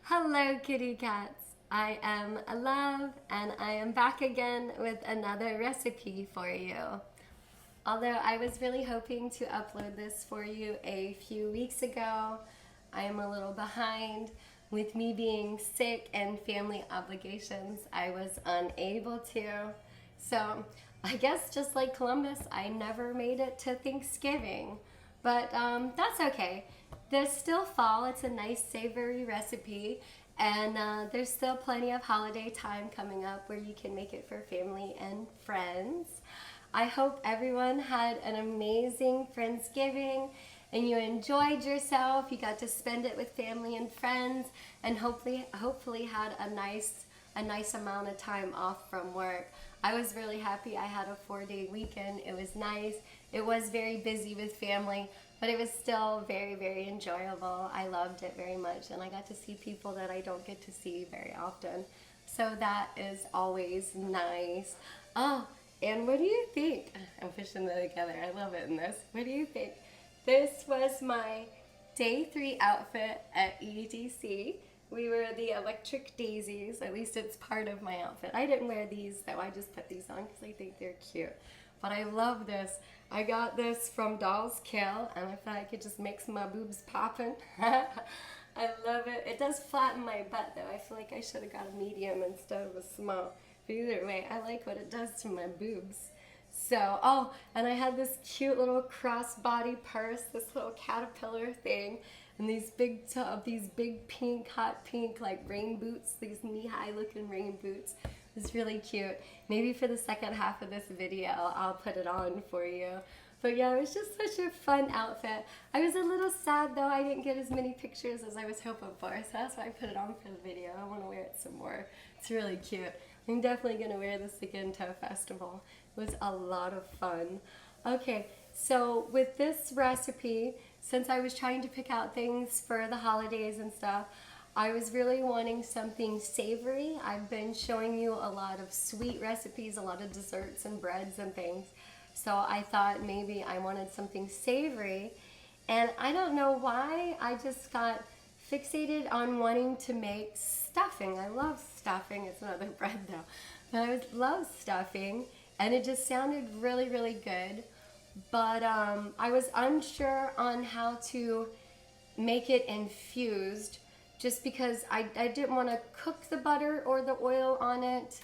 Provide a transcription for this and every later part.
Hello, kitty cats. I am Love, and I am back again with another recipe for you. Although I was really hoping to upload this for you a few weeks ago, I am a little behind. With me being sick and family obligations, I was unable to. So I guess just like Columbus, I never made it to Thanksgiving. But that's okay. There's still fall. It's a nice savory recipe. And there's still plenty of holiday time coming up where you can make it for family and friends. I hope everyone had an amazing Friendsgiving and you enjoyed yourself. You got to spend it with family and friends, and hopefully had a nice amount of time off from work. I was really happy. I had a 4-day weekend. It was nice. It was very busy with family, but it was still very, very enjoyable. I loved it very much, and I got to see people that I don't get to see very often. So that is always nice. Oh, and what do you think? I'm pushing that together. I love it in this. What do you think? This was my day 3 outfit at EDC. We were the Electric Daisies. At least it's part of my outfit. I didn't wear these though. I just put these on because I think they're cute. But I love this. I got this from Doll's Kill, and I thought I could just make my boobs poppin'. I love it. It does flatten my butt though. I feel like I should have got a medium instead of a small. But either way, I like what it does to my boobs. So, oh, and I had this cute little crossbody purse, this little caterpillar thing, and these big pink, hot pink, like rain boots, these knee-high looking rain boots. It was really cute. Maybe for the second half of this video, I'll put it on for you. But yeah, it was just such a fun outfit. I was a little sad though, I didn't get as many pictures as I was hoping for, so that's why I put it on for the video. I want to wear it some more. It's really cute. I'm definitely going to wear this again to a festival. It was a lot of fun. Okay, so with this recipe, since I was trying to pick out things for the holidays and stuff, I was really wanting something savory. I've been showing you a lot of sweet recipes, a lot of desserts and breads and things. So I thought maybe I wanted something savory. And I don't know why, I just got fixated on wanting to make stuffing. I love stuffing. It's another bread though. But I love stuffing, and it just sounded really, really good. But I was unsure on how to make it infused, just because I didn't want to cook the butter or the oil on it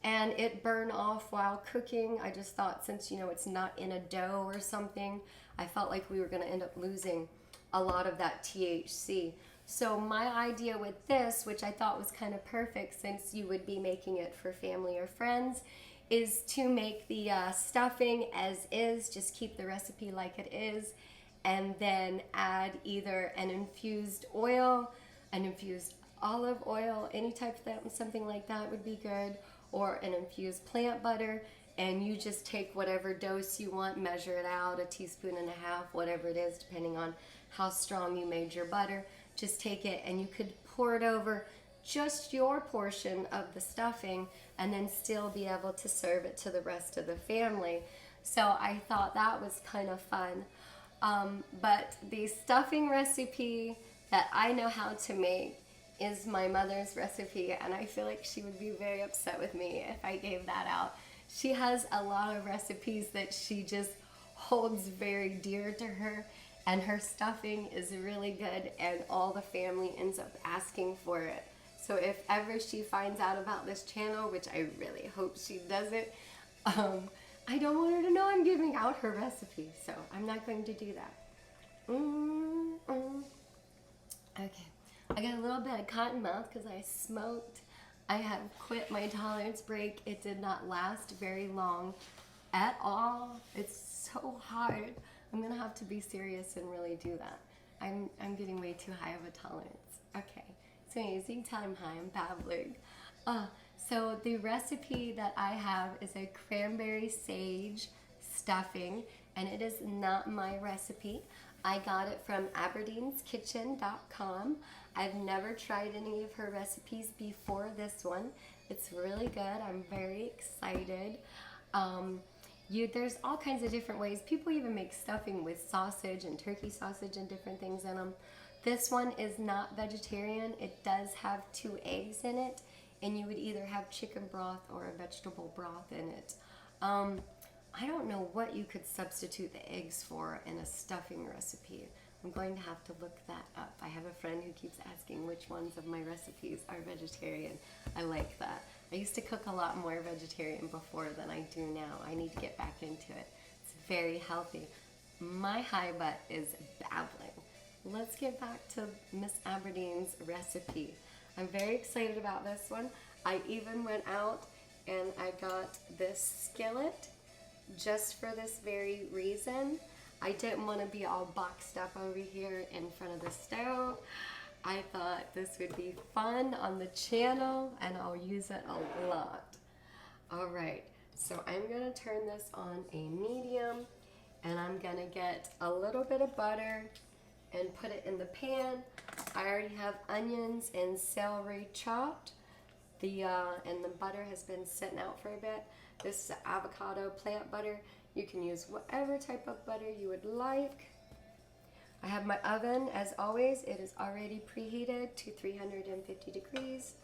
and it burn off while cooking. I just thought, since it's not in a dough or something, I felt like we were going to end up losing a lot of that THC. So my idea with this, which I thought was kind of perfect since you would be making it for family or friends, is to make the stuffing as is, just keep the recipe like it is, and then add either an infused oil, an infused olive oil, any type of that, something like that would be good, or an infused plant butter, and you just take whatever dose you want, measure it out, 1.5 teaspoons, whatever it is, depending on how strong you made your butter. Just take it and you could pour it over just your portion of the stuffing and then still be able to serve it to the rest of the family. So I thought that was kind of fun. But the stuffing recipe that I know how to make is my mother's recipe, and I feel like she would be very upset with me if I gave that out. She has a lot of recipes that she just holds very dear to her, and her stuffing is really good, and all the family ends up asking for it. So if ever she finds out about this channel, which I really hope she doesn't, I don't want her to know I'm giving out her recipe, so I'm not going to do that. Okay, I got a little bit of cotton mouth because I smoked. I have quit my tolerance break. It did not last very long at all. It's so hard. I'm gonna have to be serious and really do that. I'm getting way too high of a tolerance. Okay, so anyways, time high, I'm babbling. So the recipe that I have is a cranberry sage stuffing, and it is not my recipe. I got it from aberdeenskitchen.com. I've never tried any of her recipes before this one. It's really good. I'm very excited. There's all kinds of different ways. People even make stuffing with sausage and turkey sausage and different things in them. This one is not vegetarian. It does have 2 eggs in it, and you would either have chicken broth or a vegetable broth in it. I don't know what you could substitute the eggs for in a stuffing recipe. I'm going to have to look that up. I have a friend who keeps asking which ones of my recipes are vegetarian. I like that. I used to cook a lot more vegetarian before than I do now. I need to get back into it. It's very healthy. My high butt is babbling. Let's get back to Miss Aberdeen's recipe. I'm very excited about this one. I even went out and I got this skillet just for this very reason. I didn't want to be all boxed up over here in front of the stove. I thought this would be fun on the channel and I'll use it a lot. All right, so I'm gonna turn this on a medium and I'm gonna get a little bit of butter and put it in the pan. I already have onions and celery chopped. And the butter has been sitting out for a bit. This is avocado plant butter. You can use whatever type of butter you would like. I have my oven, as always. It is already preheated to 350 degrees.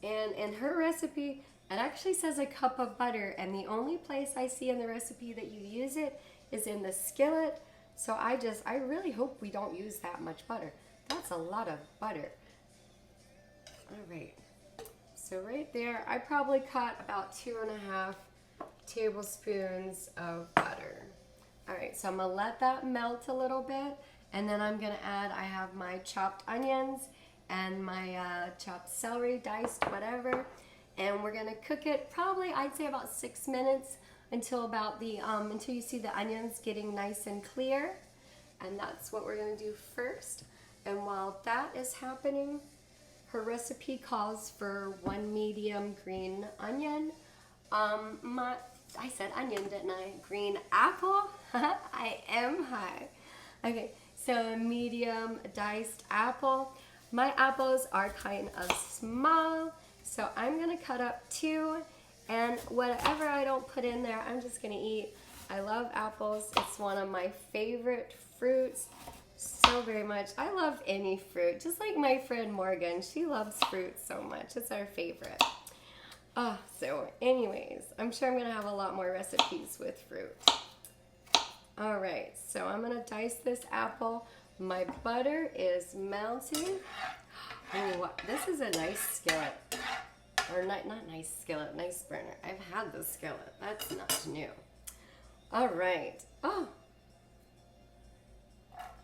And in her recipe, it actually says a cup of butter, and the only place I see in the recipe that you use it is in the skillet. So I really hope we don't use that much butter. That's a lot of butter. All right. So right there, I probably cut about 2.5 tablespoons of butter. All right, so I'm gonna let that melt a little bit, and then I'm gonna add, I have my chopped onions and my chopped celery, diced, whatever, and we're gonna cook it probably, I'd say about 6 minutes until until you see the onions getting nice and clear, and that's what we're gonna do first. And while that is happening, her recipe calls for 1 medium green onion. I said onion, didn't I? Green apple. I am high. Okay, so a medium diced apple. My apples are kind of small, so I'm gonna cut up 2, and whatever I don't put in there, I'm just gonna eat. I love apples. It's one of my favorite fruits. So very much. I love any fruit, just like my friend Morgan. She loves fruit so much. It's our favorite. Oh, so anyways, I'm sure I'm gonna have a lot more recipes with fruit. All right, so I'm gonna dice this apple. My butter is melting. Oh, this is a nice skillet. Or not nice skillet, nice burner. I've had this skillet. That's not new. All right. Oh.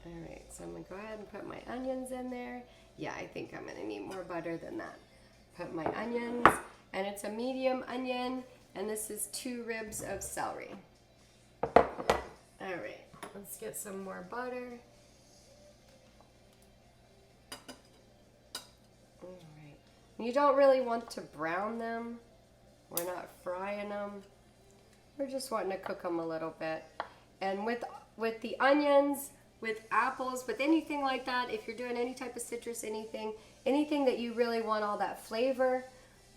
All right, so I'm gonna go ahead and put my onions in there. Yeah, I think I'm gonna need more butter than that. Put my onions, and it's a medium onion, and this is 2 ribs of celery. All right, let's get some more butter. All right, you don't really want to brown them. We're not frying them. We're just wanting to cook them a little bit. And with the onions, with apples, with anything like that, if you're doing any type of citrus, anything that you really want all that flavor,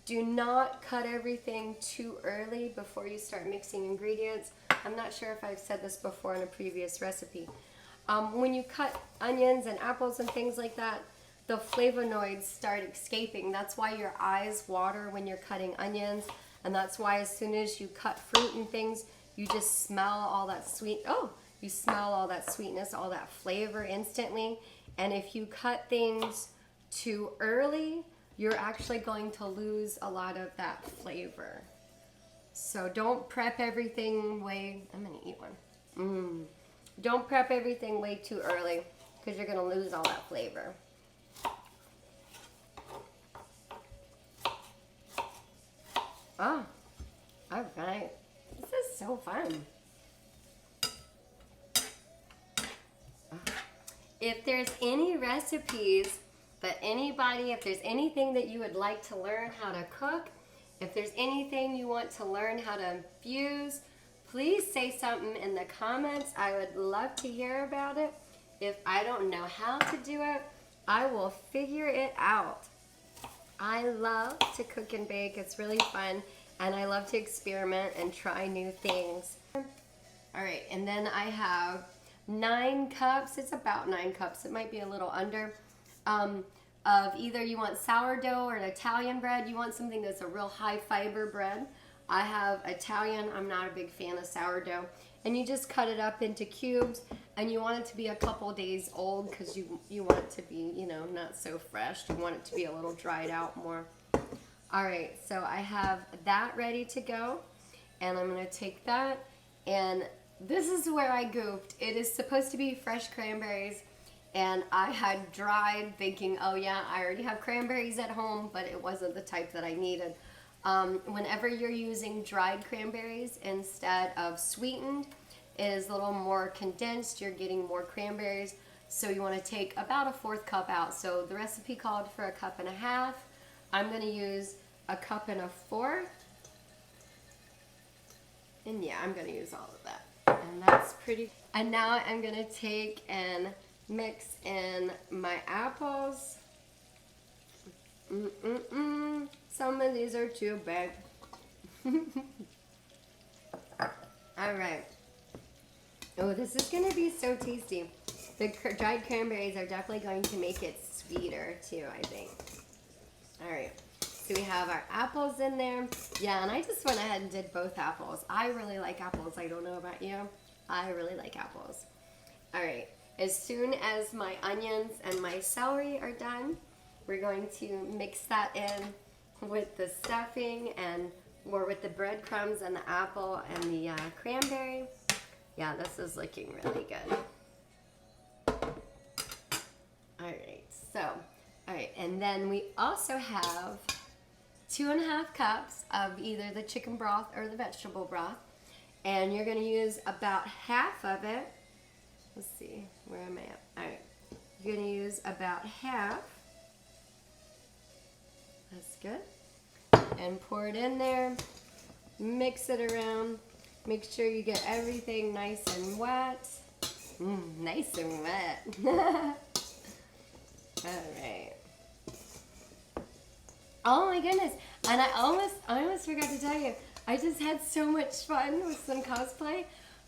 do not cut everything too early before you start mixing ingredients. I'm not sure if I've said this before in a previous recipe. When you cut onions and apples and things like that, the flavonoids start escaping. That's why your eyes water when you're cutting onions, and that's why as soon as you cut fruit and things, you just smell all that you smell all that sweetness, all that flavor instantly. And if you cut things too early, you're actually going to lose a lot of that flavor. So don't prep everything I'm gonna eat one. Don't prep everything way too early, because you're gonna lose all that flavor. Oh, all right. This is so fun. If there's any recipes that if there's anything that you would like to learn how to cook, if there's anything you want to learn how to infuse, please say something in the comments. I would love to hear about it. If I don't know how to do it, I will figure it out. I love to cook and bake. It's really fun, and I love to experiment and try new things. All right, and then I have 9 cups, it's about 9 cups, it might be a little under, of either you want sourdough or an Italian bread. You want something that's a real high fiber bread. I have Italian, I'm not a big fan of sourdough. And you just cut it up into cubes, and you want it to be a couple days old because you want it to be, you know, not so fresh. You want it to be a little dried out more. All right, so I have that ready to go, and I'm gonna take that, and this is where I goofed. It is supposed to be fresh cranberries, and I had dried thinking, oh yeah, I already have cranberries at home, but it wasn't the type that I needed. Whenever you're using dried cranberries instead of sweetened, it is a little more condensed. You're getting more cranberries, so you want to take about a 1/4 cup out. So the recipe called for 1.5 cups. I'm going to use 1 1/4 cups, and yeah, I'm going to use all of that, and that's pretty. And now I'm going to take and mix in my apples. Some of these are too big. All right. Oh, this is going to be so tasty. The dried cranberries are definitely going to make it sweeter too, I think. All right. So we have our apples in there. Yeah, and I just went ahead and did both apples. I really like apples. I don't know about you. I really like apples. All right. As soon as my onions and my celery are done, we're going to mix that in with the stuffing or with the breadcrumbs and the apple and the cranberry. Yeah, this is looking really good. All right, and then we also have 2.5 cups of either the chicken broth or the vegetable broth, and you're going to use about half of it. Let's see, where am I at? All right, you're going to use about half. That's good. And pour it in there, mix it around, make sure you get everything nice and wet. Nice and wet. All right. Oh my goodness, and I almost forgot to tell you, I just had so much fun with some cosplay.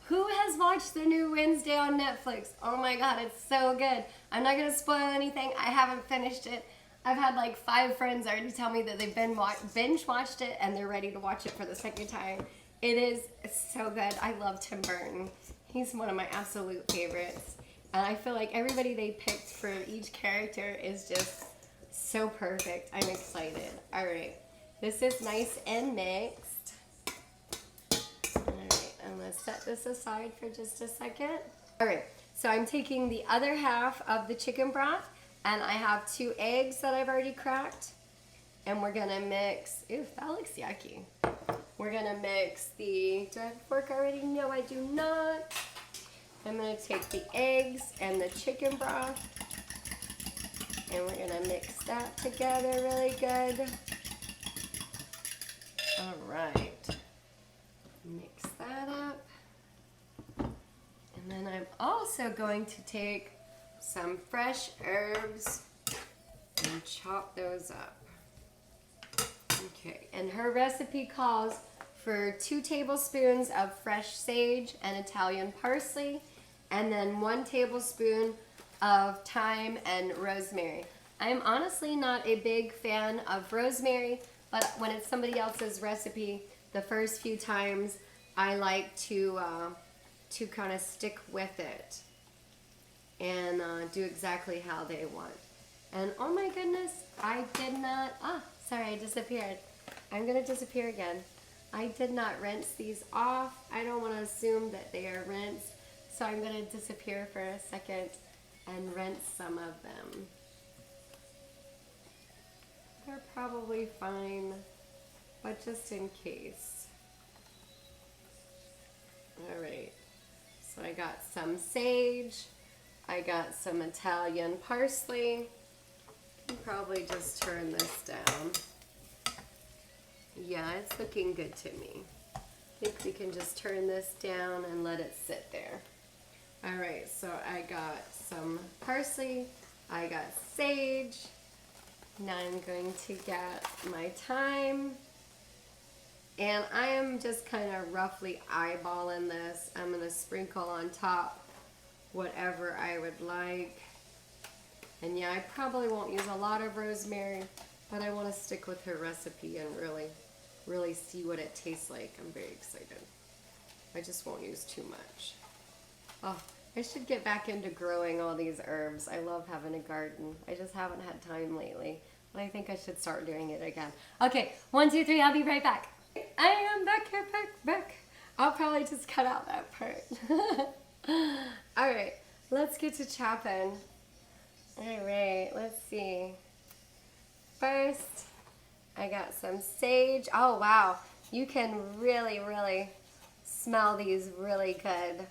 Who has watched the new Wednesday on Netflix? Oh my god, it's so good. I'm not going to spoil anything. I haven't finished it. I've had like 5 friends already tell me that they've binge watched it and they're ready to watch it for the 2nd time. It's so good. I love Tim Burton. He's one of my absolute favorites. And I feel like everybody they picked for each character is just so perfect. I'm excited. All right. This is nice and mixed. All right. I'm going to set this aside for just a second. All right. So I'm taking the other half of the chicken broth, and I have 2 eggs that I've already cracked. And we're going to mix, ew, that looks yucky. We're going to mix the, do I have a fork already? No, I do not. I'm going to take the eggs and the chicken broth, and we're going to mix that together really good. All right. Mix that up. And then I'm also going to take some fresh herbs and chop those up. Okay, and her recipe calls for 2 tablespoons of fresh sage and Italian parsley, and then 1 tablespoon of thyme and rosemary. I'm honestly not a big fan of rosemary, but when it's somebody else's recipe, the first few times I like to kind of stick with it and do exactly how they want. And oh my goodness, I did not, sorry, I disappeared. I'm gonna disappear again. I did not rinse these off. I don't want to assume that they are rinsed, so I'm gonna disappear for a second and rinse some of them. They're probably fine, but just in case. All right, so I got some sage, I got some Italian parsley. I can probably just turn this down. Yeah, it's looking good to me. I think we can just turn this down and let it sit there. All right, so I got some parsley, I got sage. Now I'm going to get my thyme. And I am just kind of roughly eyeballing this. I'm going to sprinkle on top whatever I would like. And yeah, I probably won't use a lot of rosemary, but I want to stick with her recipe and really see what it tastes like. I'm very excited. I just won't use too much. Oh, I should get back into growing all these herbs. I love having a garden. I just haven't had time lately, but I think I should start doing it again. Okay, 1, 2, 3, I'll be right back. I am back here, back. I'll probably just cut out that part. All right, let's get to chopping. All right, let's see. First, I got some sage. Oh, wow. You can really smell these really good.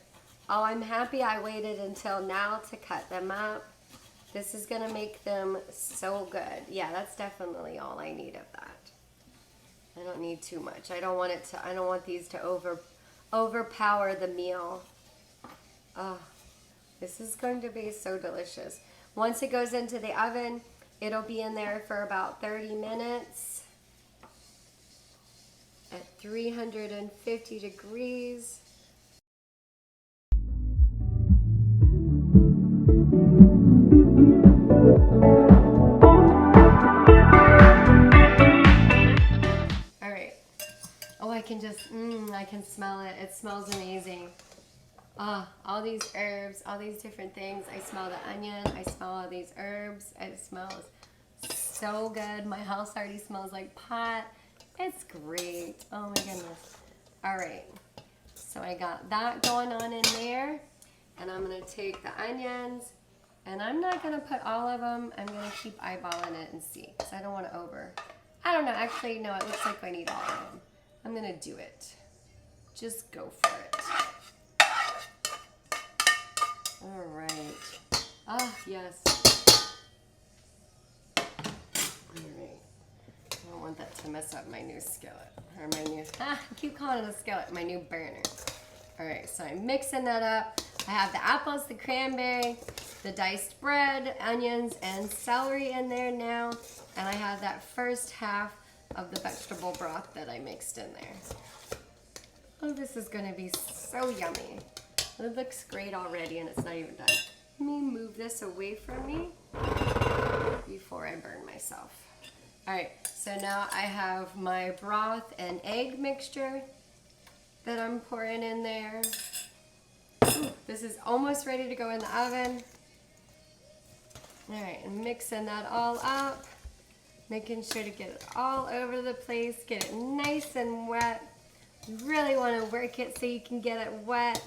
Oh, I'm happy I waited until now to cut them up. This is gonna make them so good. Yeah, that's definitely all I need of that. I don't need too much. I don't want these to overpower the meal. Oh, this is going to be so delicious. Once it goes into the oven, it'll be in there for about 30 minutes at 350 degrees. All right. Oh, I can smell it. It smells amazing. Oh, all these herbs, all these different things. I smell the onion. I smell all these herbs. It smells so good. My house already smells like pot. It's great. Oh my goodness. All right. So I got that going on in there. And I'm going to take the onions. And I'm not going to put all of them. I'm going to keep eyeballing it and see. Because I don't want to I don't know. Actually, no. It looks like I need all of them. I'm going to do it. Just go for it. All right. Oh, yes. All right. I don't want that to mess up my new skillet. Or I keep calling it a skillet, my new burner. All right, so I'm mixing that up. I have the apples, the cranberry, the diced bread, onions, and celery in there now. And I have that first half of the vegetable broth that I mixed in there. Oh, this is gonna be so yummy. It looks great already and it's not even done. Let me move this away from me before I burn myself. All right, so now I have my broth and egg mixture that I'm pouring in there. Ooh, this is almost ready to go in the oven. All right, and mixing that all up, making sure to get it all over the place, get it nice and wet. You really want to work it so you can get it wet.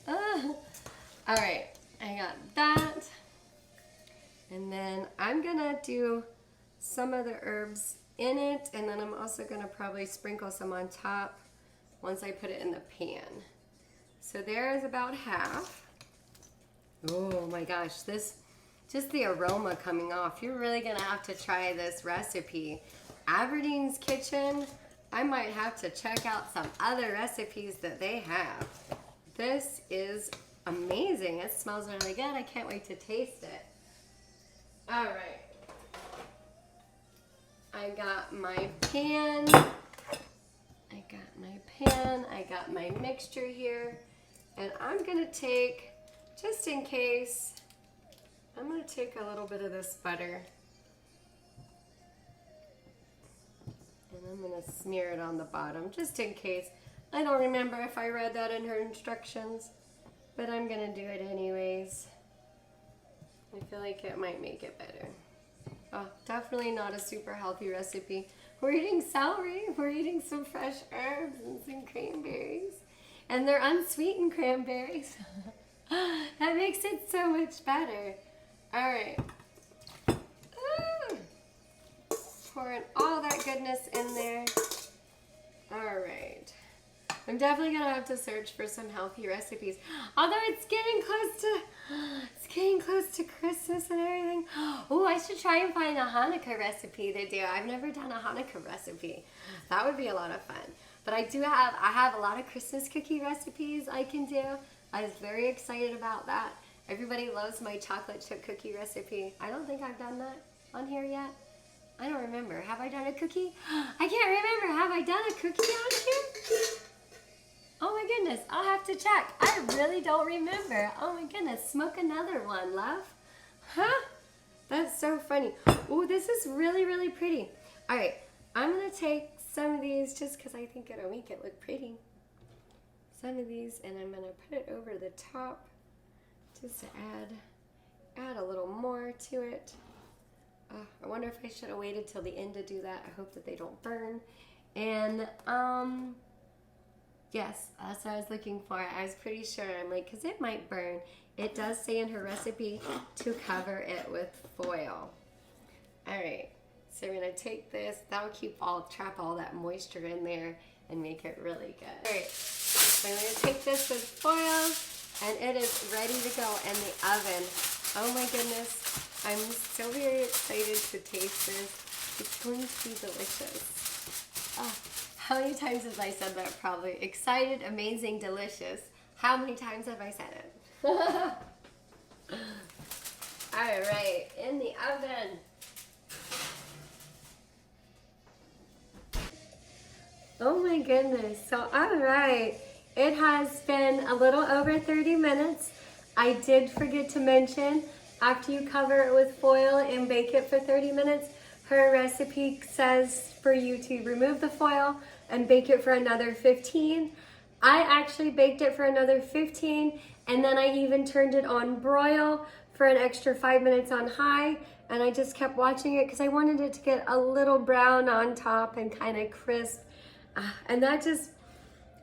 All right, I got that. And then I'm gonna do some of the herbs in it, and then I'm also gonna probably sprinkle some on top once I put it in the pan. So there's about half. Oh my gosh, just the aroma coming off. You're really gonna have to try this recipe. Aberdeen's Kitchen, I might have to check out some other recipes that they have. This is amazing. It smells really good. I can't wait to taste it. All right. I got my pan. I got my mixture here. And I'm going to take, just in case, I'm going to take a little bit of this butter. And I'm going to smear it on the bottom, just in case. I don't remember if I read that in her instructions, but I'm going to do it anyways. I feel like it might make it better. Oh, definitely not a super healthy recipe. We're eating celery, we're eating some fresh herbs and some cranberries. And they're unsweetened cranberries. That makes it so much better. All right. Pouring all that goodness in there. All right. I'm definitely gonna have to search for some healthy recipes. Although it's getting close to Christmas and everything. Oh, I should try and find a Hanukkah recipe to do. I've never done a Hanukkah recipe. That would be a lot of fun. But I have a lot of Christmas cookie recipes I can do. I was very excited about that. Everybody loves my chocolate chip cookie recipe. I don't think I've done that on here yet. I don't remember. Have I done a cookie? I can't remember. Have I done a cookie on here? Oh my goodness, I'll have to check. I really don't remember. Oh my goodness, smoke another one, love. Huh? That's so funny. Oh, this is really, really pretty. All right, I'm gonna take some of these just because I think it'll make it look pretty. Some of these, and I'm gonna put it over the top just to add a little more to it. I wonder if I should have waited till the end to do that. I hope that they don't burn. And yes, that's what I was looking for. I was pretty sure. I'm like, because it might burn. It does say in her recipe to cover it with foil. All right, so we're gonna take this. That'll trap all that moisture in there and make it really good. All right, so I'm gonna take this with foil, and it is ready to go in the oven. Oh my goodness, I'm so very excited to taste this. It's going to be delicious. Oh, how many times have I said that? Probably. Excited, amazing, delicious. How many times have I said it? All right, in the oven. Oh my goodness. So, all right, it has been a little over 30 minutes. I did forget to mention, after you cover it with foil and bake it for 30 minutes, her recipe says for you to remove the foil and bake it for another 15. I actually baked it for another 15, and then I even turned it on broil for an extra 5 minutes on high, and I just kept watching it because I wanted it to get a little brown on top and kind of crisp. And that just,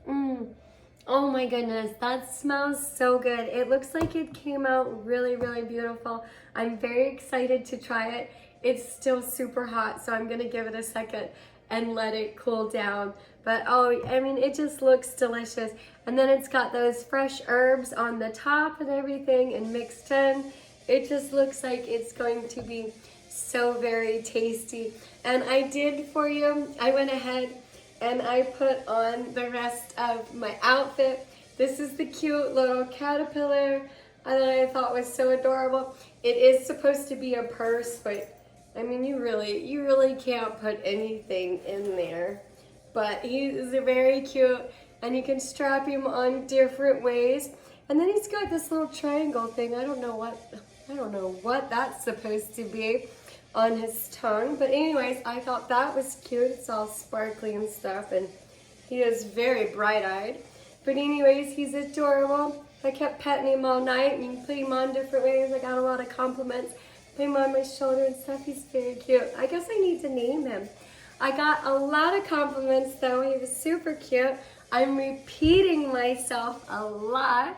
oh my goodness, that smells so good. It looks like it came out really, really beautiful. I'm very excited to try it. It's still super hot, so I'm gonna give it a second and let it cool down. But oh, I mean, it just looks delicious. And then it's got those fresh herbs on the top and everything and mixed in. It just looks like it's going to be so very tasty. And I did for you, I went ahead and I put on the rest of my outfit. This is the cute little caterpillar that I thought was so adorable. It is supposed to be a purse, but I mean, you really can't put anything in there. But he is very cute, and you can strap him on different ways. And then he's got this little triangle thing. I don't know what that's supposed to be on his tongue. But anyways, I thought that was cute. It's all sparkly and stuff, and he is very bright-eyed. But anyways, he's adorable. I kept petting him all night, and you can put him on different ways. I got a lot of compliments. Put him on my shoulder and stuff. He's very cute. I guess I need to name him. I got a lot of compliments though. He was super cute. I'm repeating myself a lot.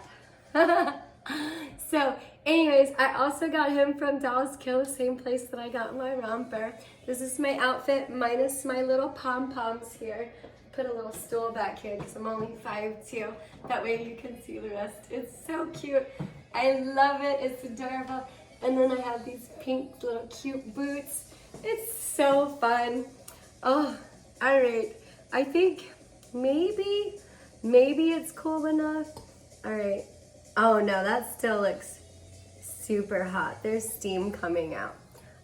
So anyways, I also got him from Dolls Kill, the same place that I got my romper. This is my outfit minus my little pom-poms here. Put a little stool back here because I'm only 5'2". That way you can see the rest. It's so cute. I love it. It's adorable. And then I have these pink little cute boots. It's so fun. Oh, all right. I think maybe it's cool enough. All right. Oh no, that still looks super hot. There's steam coming out.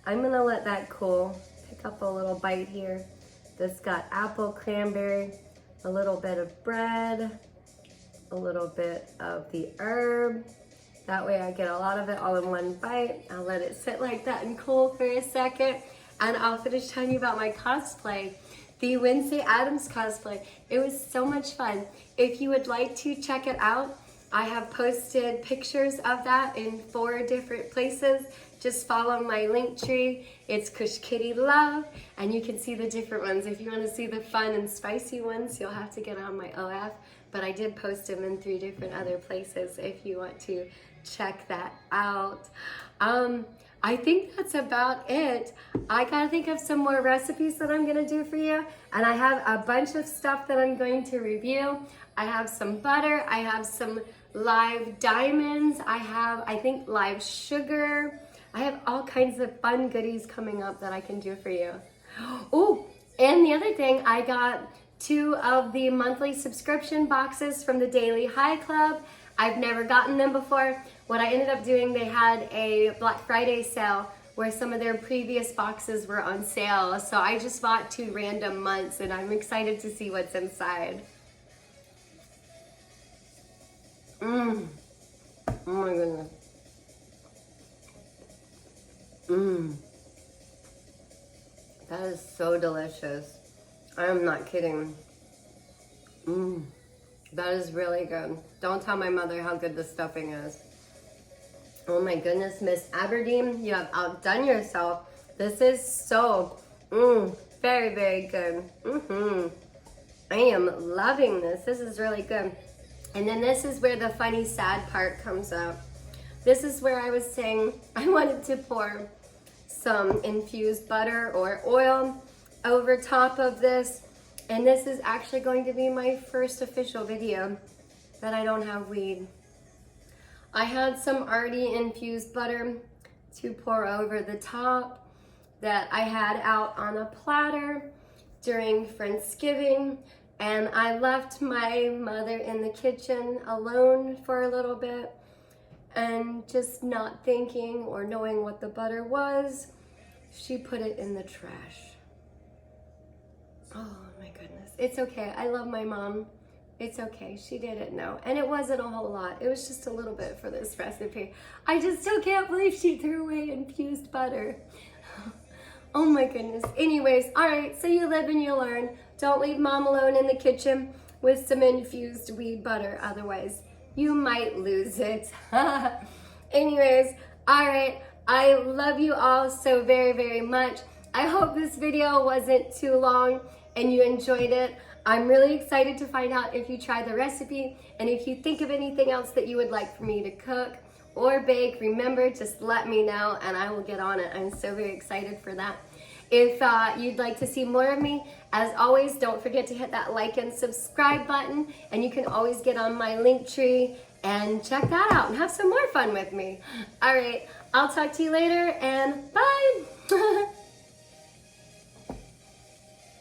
I'm gonna let that cool. Pick up a little bite here. This got apple cranberry, a little bit of bread, a little bit of the herb. That way I get a lot of it all in one bite. I'll let it sit like that and cool for a second. And I'll finish telling you about my cosplay, the Wednesday Addams cosplay. It was so much fun. If you would like to check it out, I have posted pictures of that in 4 different places. Just follow my link tree. It's Kush Kitty Love, and you can see the different ones. If you want to see the fun and spicy ones, you'll have to get on my OF. But I did post them in 3 different other places if you want to check that out. I think that's about it. I gotta think of some more recipes that I'm gonna do for you. And I have a bunch of stuff that I'm going to review. I have some butter, I have some live diamonds, I have, I think, live sugar. I have all kinds of fun goodies coming up that I can do for you. Oh, and the other thing, I got 2 of the monthly subscription boxes from the Daily High Club. I've never gotten them before. What I ended up doing, they had a Black Friday sale where some of their previous boxes were on sale. So I just bought 2 random months, and I'm excited to see what's inside. Mmm. Oh my goodness. Mmm. That is so delicious. I am not kidding. Mmm. That is really good. Don't tell my mother how good the stuffing is. Oh my goodness, Miss Aberdeen, you have outdone yourself. This is so, very, very good. I am loving this. This is really good. And then this is where the funny, sad part comes up. This is where I was saying I wanted to pour some infused butter or oil over top of this. And this is actually going to be my first official video that I don't have weed. I had some already infused butter to pour over the top that I had out on a platter during Friendsgiving, and I left my mother in the kitchen alone for a little bit, and just not thinking or knowing what the butter was, she put it in the trash. Oh my goodness. It's okay. I love my mom. It's okay. She didn't know. And it wasn't a whole lot. It was just a little bit for this recipe. I just still can't believe she threw away infused butter. Oh my goodness. Anyways, all right. So you live and you learn. Don't leave mom alone in the kitchen with some infused weed butter. Otherwise, you might lose it. Anyways, all right. I love you all so very, very much. I hope this video wasn't too long and you enjoyed it. I'm really excited to find out if you try the recipe, and if you think of anything else that you would like for me to cook or bake, remember, just let me know and I will get on it. I'm so very excited for that. If you'd like to see more of me, as always, don't forget to hit that like and subscribe button, and you can always get on my Linktree and check that out and have some more fun with me. All right, I'll talk to you later, and bye.